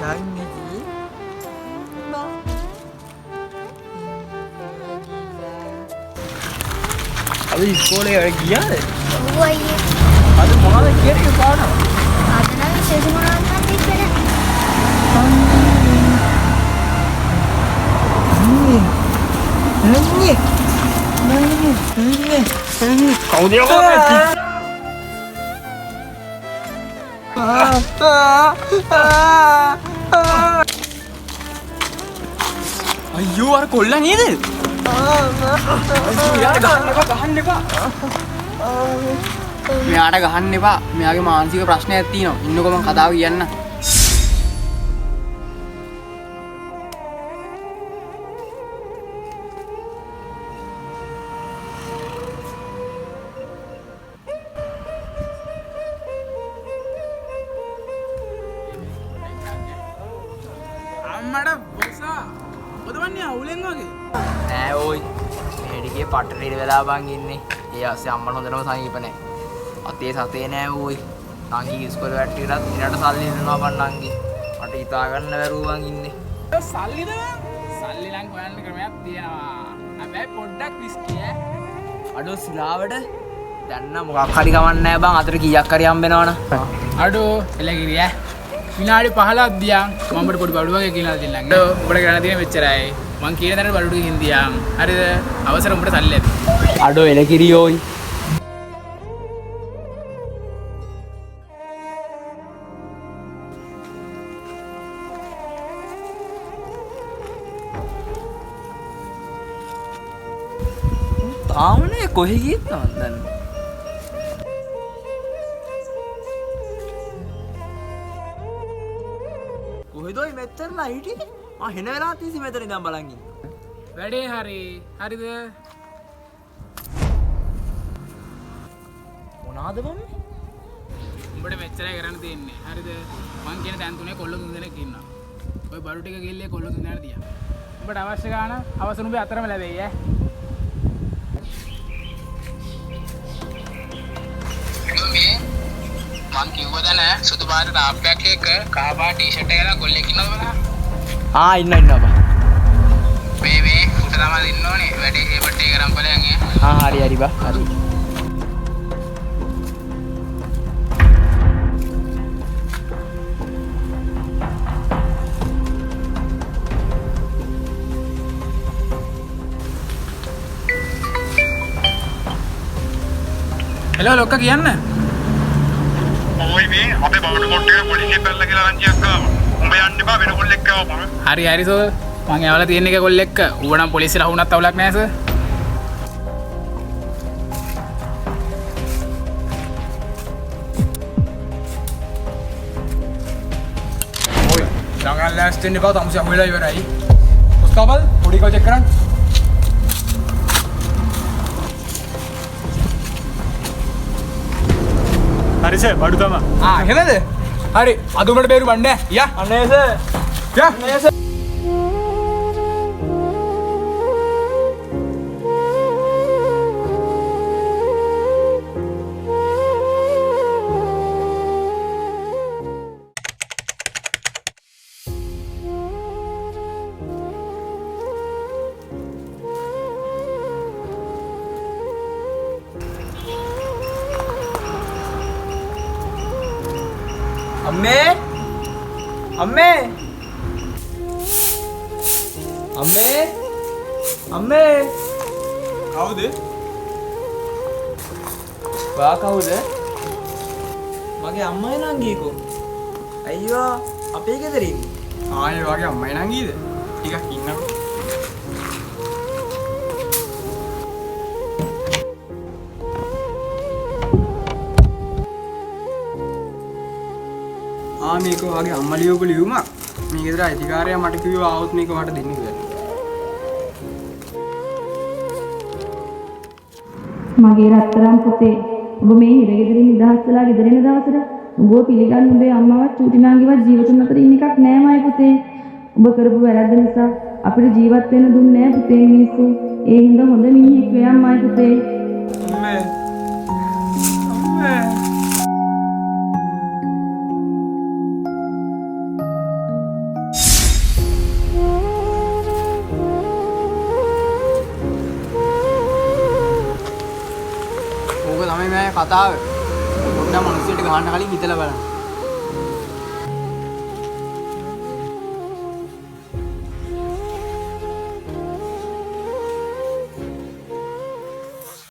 Anggi. Abi sekolah gila deh. Oh iya. Ada mana kira ke mana? Ada lagi sesi mana nanti kira. Kau dia apa? අයියෝ අර කොල්ලා නේද? මෙයාට ගහන්න එපා. මෙයාට ගහන්න එපා. මෙයාගේ මානසික ප්‍රශ්නයක් තියෙනවා. ඉන්නකො මං කතාව කියන්න. අම්මඩ බොසා ඔතවන්නේ අවුලෙන් වගේ නෑ ඕයි මේඩිගේ පට්ට රිඩ වෙලා බං ඉන්නේ ඒ අස්සේ අම්මට හොඳටම සනීප නෑ අතේ සතේ නෑ ඕයි නංගි ඉස්කෝලේ වැට්ටියටත් ඉරට සල්ලි දෙනවා බං නංගි මට හිතා ගන්න බැරුව බං ඉන්නේ සල්ලිද සල්ලි නම් හොයන්න ක්‍රමයක් තියෙනවා හැබැයි පොඩ්ඩක් රිස්කි ඈ අඩෝ සිලාවට දැන් නම් මොකක් හරි කවන්නේ නෑ බං අතට කීයක් හරි හම්බෙනවනම් අඩෝ එලගිරි ඈ විනාඩි 15ක් දියන් මම ඔබට පොඩි බඩු වගේ කියලා දෙන්නම්. ඔබට කරන්න තියෙන මෙච්චරයි. මං කියන දේ බඩු ටිකකින් දියන්. හරිද? අවසර උඹට සල්ලි ඇති. අඩෝ එලකිරියෝයි. තාමනේ කොහෙ ගියත් නන්දන්නේ. කොහෙදොයි මෙතනලා හිටියේ මම හෙන වෙලා තියසි මෙතන ඉඳන් බලන් ඉන්නේ වැඩේ හරිද මොනවාද බම් උඹට මෙච්චරයි කරන්න තියෙන්නේ හරිද මං කියන තැන් තුනේ කොල්ල තුන් දෙනෙක් ඉන්නවා ඔය බඩු ටික ගිල්ලේ කොල්ල තුන් දෙනාට තියන්න උඹට අවශ්‍ය ගාන අවසන් උඹේ අතරම ලැබෙයි ඈ මං කිව්වද නෑ සුදු පාට ටාප්යක් එක කහ පාට ටී-ෂර්ට් එකක් දාලා ගොල්ලෙක් ඉන්නවද බලන්න ඉන්නවා බා මේ උට තමයි ඉන්න ඕනේ වැඩේ හේපට් එක කරන් බලයන් හරි බා හරි හෙලෝ ලොක්කා කියන්න ඔයි මේ අපේ බවට කොට්ටේ පොලිසිය පැල්ල කියලා රංචියක් ආවා. උඹ යන්න එපා වෙන කොල්ලෙක් ආවම. හරි සර්. මං එයාලා තියෙන එක කොල්ලෙක්. ඌව නම් පොලිසියට අහුණත් අවුලක් නෑ සර්. ඔය ළඟ ලෑස්ති වෙන්න එපා තමුසේ අහුවෙලා ඉවරයි. කොස්තාබල් පොඩි කව චෙක් කරන්න. හරි සර් බඩු තමයි. එහෙමද? හරි. අද උඹට බේරු බන්නේ. යා. අනේ සර්. යා. අනේ සර්. අම්මේ කවුද? බා කවුද? මගේ අම්මයි නංගීකෝ. අයියෝ අපේ ගෙදර ඉන්නේ. ආයේ වගේ අම්මයි නංගීද? ටිකක් ඉන්නකෝ. මේක වගේ අම්මා ලියවපු ලියුමක්. මේ ගෙදර අයිතිකාරයා මට කිව්වා ආවොත් මේක මට දෙන්න කියලා. මගේ රත්තරන් පුතේ ඔබ මේ හිරගෙදරින් නිදහස් වෙලා ගෙදර එන දවසට ඔබව පිළිගන්න ඔබේ අම්මවත් චූටි නාංගිවත් ජීවිතුන් අතර ඉන්න එකක් නෑ මයි පුතේ. ඔබ කරපු වැරද්ද නිසා අපිට ජීවත් වෙන්න දුන්නේ නෑ පුතේ මිනිස්සු. ඒ හින්දා හොඳ මිනිහෙක් වෙයන් මයි පුතේ. අම්මේ කතාව. පොඩ්ඩක් මිනිස්සුන්ට ගහන්න කලින් හිතලා බලන්න.